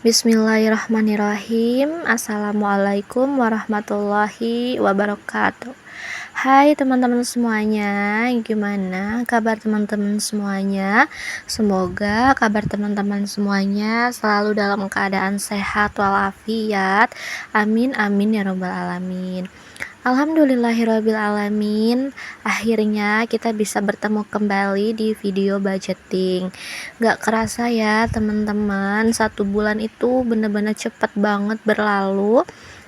Bismillahirrahmanirrahim. Assalamualaikum warahmatullahi wabarakatuh. Hai teman-teman semuanya, gimana kabar teman-teman semuanya? Semoga kabar teman-teman semuanya selalu dalam keadaan sehat walafiat. Amin amin ya robbal alamin. Alhamdulillahirabbil alamin. Akhirnya kita bisa bertemu kembali di video budgeting. Gak kerasa ya teman-teman, 1 bulan itu bener-bener cepet banget berlalu.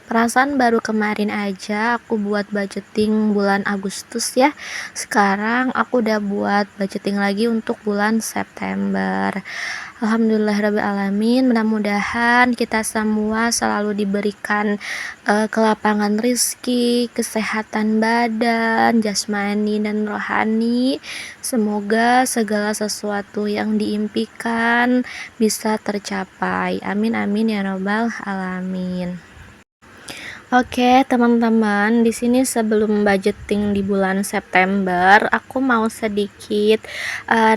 Perasaan baru kemarin aja aku buat budgeting bulan Agustus ya. Sekarang aku udah buat budgeting lagi untuk bulan September. Alhamdulillahirrahmanirrahim. Mudah-mudahan kita semua selalu diberikan kelapangan rizki, kesehatan badan, jasmani dan rohani. Semoga segala sesuatu yang diimpikan bisa tercapai. Amin amin ya robbal alamin. Oke, teman-teman, di sini sebelum budgeting di bulan September, aku mau sedikit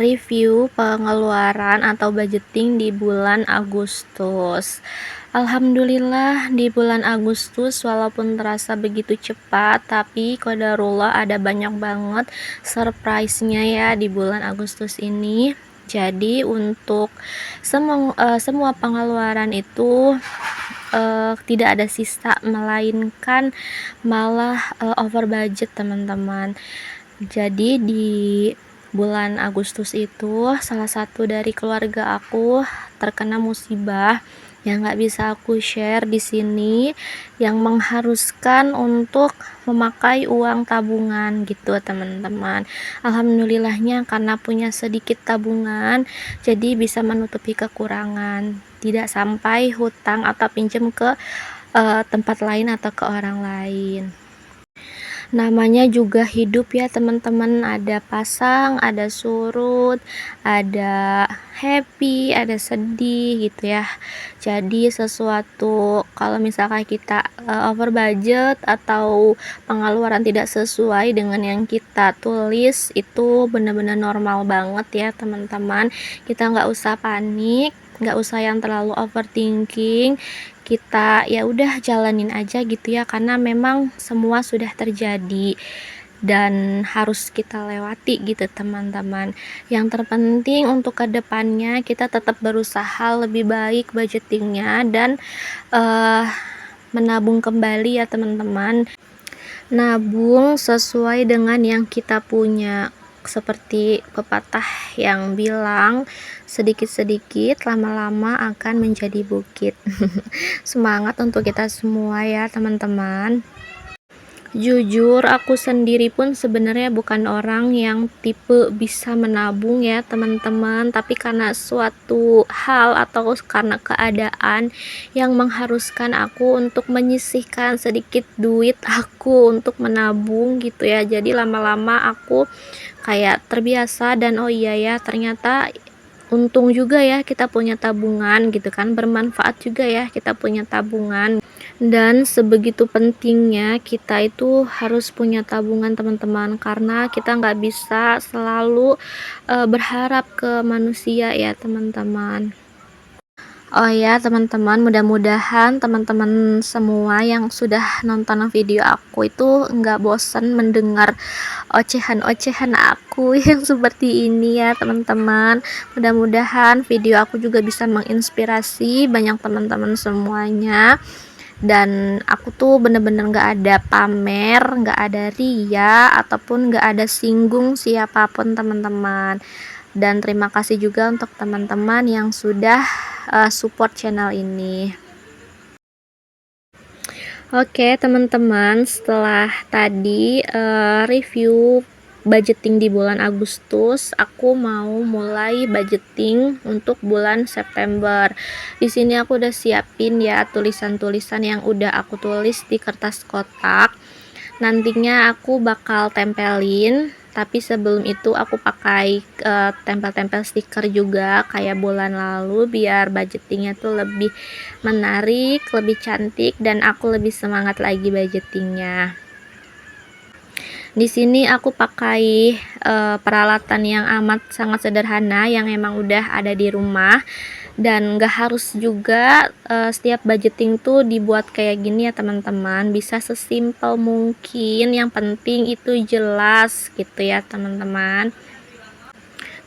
review pengeluaran atau budgeting di bulan Agustus. Alhamdulillah di bulan Agustus walaupun terasa begitu cepat, tapi qadarullah ada banyak banget surprise-nya ya di bulan Agustus ini. Jadi untuk semua pengeluaran itu tidak ada sisa, melainkan malah over budget teman-teman. Jadi di bulan Agustus itu salah satu dari keluarga aku terkena musibah yang nggak bisa aku share di sini, yang mengharuskan untuk memakai uang tabungan gitu teman-teman. Alhamdulillahnya karena punya sedikit tabungan, jadi bisa menutupi kekurangan, tidak sampai hutang atau pinjam ke tempat lain atau ke orang lain. Namanya juga hidup ya teman-teman, ada pasang, ada surut, ada happy, ada sedih gitu ya. Jadi sesuatu kalau misalkan kita over budget atau pengeluaran tidak sesuai dengan yang kita tulis, itu benar-benar normal banget ya teman-teman. Kita nggak usah panik, nggak usah yang terlalu overthinking, kita ya udah jalanin aja gitu ya, karena memang semua sudah terjadi dan harus kita lewati gitu teman-teman. Yang terpenting untuk kedepannya kita tetap berusaha lebih baik budgetingnya dan menabung kembali ya teman-teman. Nabung sesuai dengan yang kita punya, seperti pepatah yang bilang sedikit-sedikit lama-lama akan menjadi bukit. Semangat untuk kita semua ya teman-teman. Jujur aku sendiri pun sebenarnya bukan orang yang tipe bisa menabung ya teman-teman, tapi karena suatu hal atau karena keadaan yang mengharuskan aku untuk menyisihkan sedikit duit aku untuk menabung gitu ya. Jadi lama-lama aku kayak terbiasa, dan oh iya ya, ternyata untung juga ya kita punya tabungan gitu kan, bermanfaat juga ya kita punya tabungan. Dan sebegitu pentingnya kita itu harus punya tabungan teman-teman, karena kita nggak bisa selalu berharap ke manusia ya teman-teman. Oh ya teman-teman, mudah-mudahan teman-teman semua yang sudah nonton video aku itu nggak bosan mendengar ocehan-ocehan aku yang seperti ini ya teman-teman. Mudah-mudahan video aku juga bisa menginspirasi banyak teman-teman semuanya. Dan aku tuh bener-bener gak ada pamer, gak ada ria, ataupun gak ada singgung siapapun teman-teman. Dan terima kasih juga untuk teman-teman yang sudah support channel ini. Oke teman-teman, setelah tadi review budgeting di bulan Agustus, aku mau mulai budgeting untuk bulan September. Di sini aku udah siapin ya tulisan-tulisan yang udah aku tulis di kertas kotak. Nantinya aku bakal tempelin, tapi sebelum itu aku pakai tempel-tempel stiker juga kayak bulan lalu, biar budgetingnya tuh lebih menarik, lebih cantik, dan aku lebih semangat lagi budgetingnya. Di sini aku pakai peralatan yang amat sangat sederhana yang emang udah ada di rumah. Dan nggak harus juga setiap budgeting tuh dibuat kayak gini ya teman-teman, bisa sesimpel mungkin, yang penting itu jelas gitu ya teman-teman,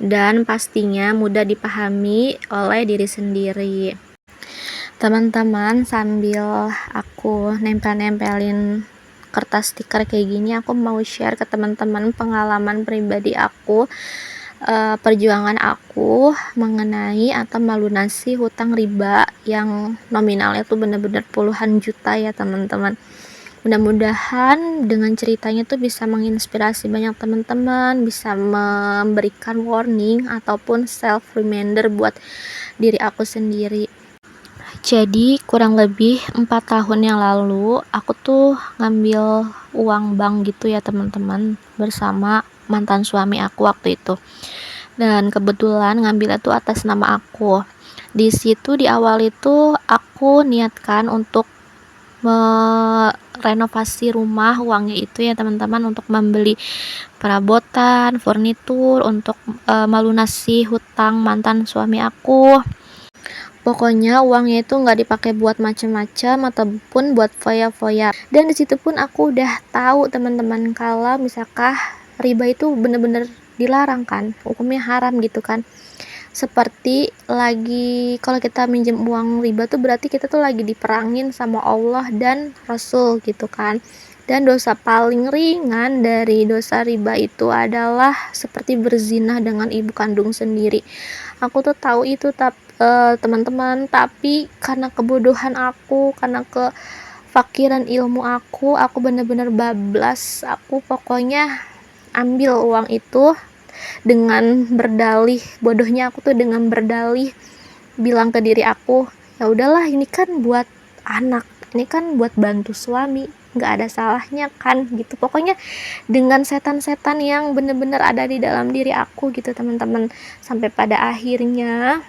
dan pastinya mudah dipahami oleh diri sendiri. Teman-teman, sambil aku nempel-nempelin kertas stiker kayak gini, aku mau share ke teman-teman pengalaman pribadi aku, perjuangan aku mengenai atau melunasi hutang riba yang nominalnya tuh bener-bener puluhan juta ya teman-teman. Mudah-mudahan dengan ceritanya tuh bisa menginspirasi banyak teman-teman, bisa memberikan warning ataupun self reminder buat diri aku sendiri. Jadi kurang lebih 4 tahun yang lalu aku tuh ngambil uang bank gitu ya teman-teman, bersama mantan suami aku waktu itu. Dan kebetulan ngambilnya tuh atas nama aku. Di situ di awal itu aku niatkan untuk merenovasi rumah, uangnya itu ya teman-teman, untuk membeli perabotan, furnitur, untuk melunasi hutang mantan suami aku. Pokoknya uangnya itu nggak dipakai buat macam-macam ataupun buat foya-foya. Dan disitu pun aku udah tahu teman-teman kalau misalkan riba itu bener-bener dilarang kan, hukumnya haram gitu kan. Seperti lagi kalau kita minjem uang riba tuh berarti kita tuh lagi diperangin sama Allah dan Rasul gitu kan. Dan dosa paling ringan dari dosa riba itu adalah seperti berzina dengan ibu kandung sendiri. Aku tuh tahu itu, teman-teman, tapi karena kebodohan aku, karena kefakiran ilmu aku bener-bener bablas. Aku pokoknya ambil uang itu dengan berdalih, bodohnya aku tuh dengan berdalih bilang ke diri aku, ya udahlah, ini kan buat anak, ini kan buat bantu suami, nggak ada salahnya kan gitu. Pokoknya dengan setan-setan yang bener-bener ada di dalam diri aku gitu teman-teman, sampai pada akhirnya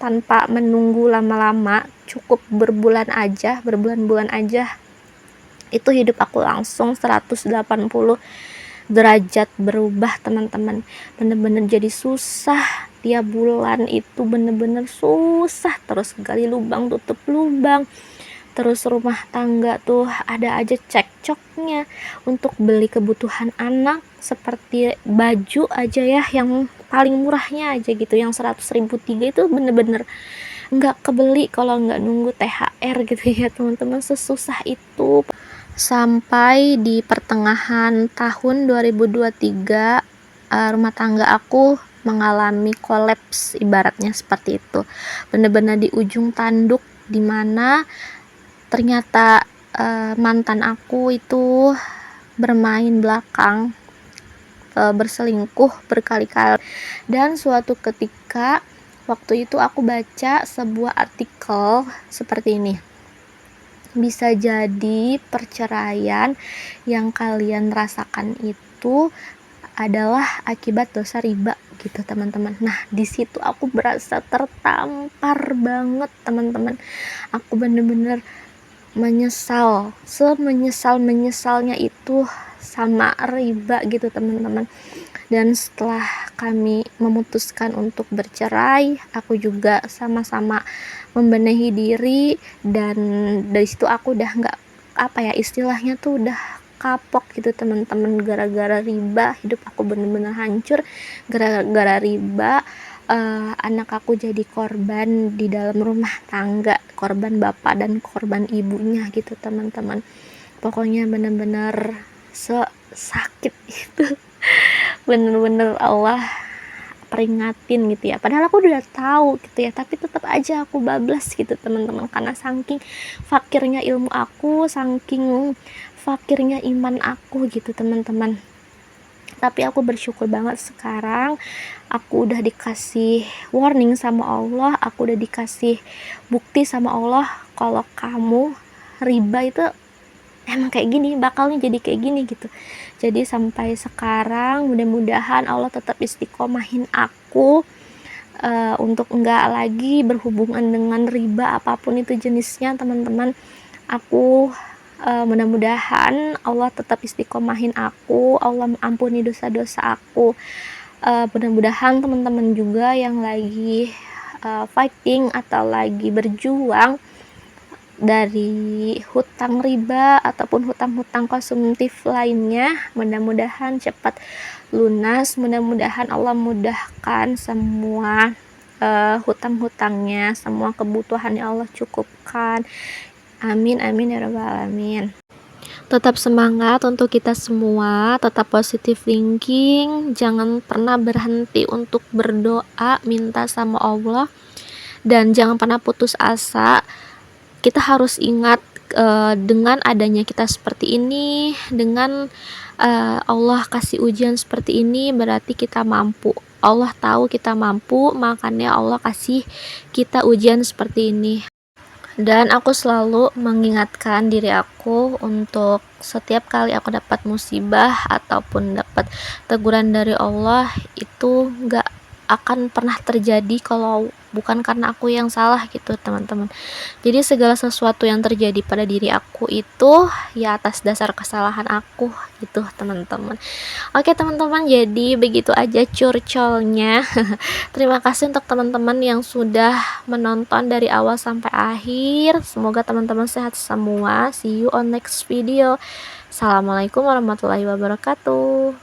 tanpa menunggu lama-lama, cukup berbulan-bulan aja, itu hidup aku langsung 180 derajat berubah teman-teman. Bener-bener jadi susah, tiap bulan itu bener-bener susah, terus gali lubang tutup lubang, terus rumah tangga tuh ada aja cekcoknya. Untuk beli kebutuhan anak seperti baju aja ya, yang paling murahnya aja gitu, yang 100.000 3 itu bener-bener nggak kebeli kalau nggak nunggu THR gitu ya teman-teman. Sesusah itu. Sampai di pertengahan tahun 2023 rumah tangga aku mengalami kolaps, ibaratnya seperti itu. Benar-benar di ujung tanduk, dimana ternyata mantan aku itu bermain belakang, berselingkuh berkali-kali. Dan suatu ketika waktu itu aku baca sebuah artikel seperti ini, bisa jadi perceraian yang kalian rasakan itu adalah akibat dosa riba gitu teman-teman. Nah, di situ aku berasa tertampar banget teman-teman. Aku bener-bener menyesal, semenyesal-menyesalnya itu sama riba gitu teman-teman. Dan setelah kami memutuskan untuk bercerai, aku juga sama-sama membenahi diri, dan dari situ aku udah nggak, istilahnya tuh udah kapok gitu teman-teman. Gara-gara riba hidup aku bener-bener hancur. Gara-gara riba anak aku jadi korban di dalam rumah tangga, korban bapak dan korban ibunya gitu teman-teman. Pokoknya bener-bener sakit itu. Bener-bener Allah peringatin gitu ya, padahal aku udah tahu gitu ya, tapi tetap aja aku bablas gitu teman-teman, karena saking fakirnya ilmu aku, saking fakirnya iman aku gitu teman-teman. Tapi aku bersyukur banget sekarang aku udah dikasih warning sama Allah, aku udah dikasih bukti sama Allah kalau kamu riba itu emang kayak gini, bakalnya jadi kayak gini gitu. Jadi sampai sekarang mudah-mudahan Allah tetap istiqomahin aku untuk enggak lagi berhubungan dengan riba apapun itu jenisnya teman-teman. Aku mudah-mudahan Allah tetap istiqomahin aku, Allah ampuni dosa-dosa aku. Mudah-mudahan teman-teman juga yang lagi fighting atau lagi berjuang dari hutang riba ataupun hutang-hutang konsumtif lainnya, mudah-mudahan cepat lunas, mudah-mudahan Allah mudahkan semua hutang-hutangnya, semua kebutuhannya Allah cukupkan. Amin amin ya rabbal alamin. Tetap semangat untuk kita semua, tetap positive thinking, jangan pernah berhenti untuk berdoa, minta sama Allah, dan jangan pernah putus asa. Kita harus ingat dengan adanya kita seperti ini, dengan Allah kasih ujian seperti ini, berarti kita mampu. Allah tahu kita mampu, makanya Allah kasih kita ujian seperti ini. Dan aku selalu mengingatkan diri aku untuk setiap kali aku dapat musibah ataupun dapat teguran dari Allah, itu gak akan pernah terjadi kalau bukan karena aku yang salah gitu teman-teman. Jadi segala sesuatu yang terjadi pada diri aku itu ya atas dasar kesalahan aku gitu teman-teman. Oke teman-teman, jadi begitu aja curcolnya. Terima kasih untuk teman-teman yang sudah menonton dari awal sampai akhir. Semoga teman-teman sehat semua. See you on next video. Assalamualaikum warahmatullahi wabarakatuh.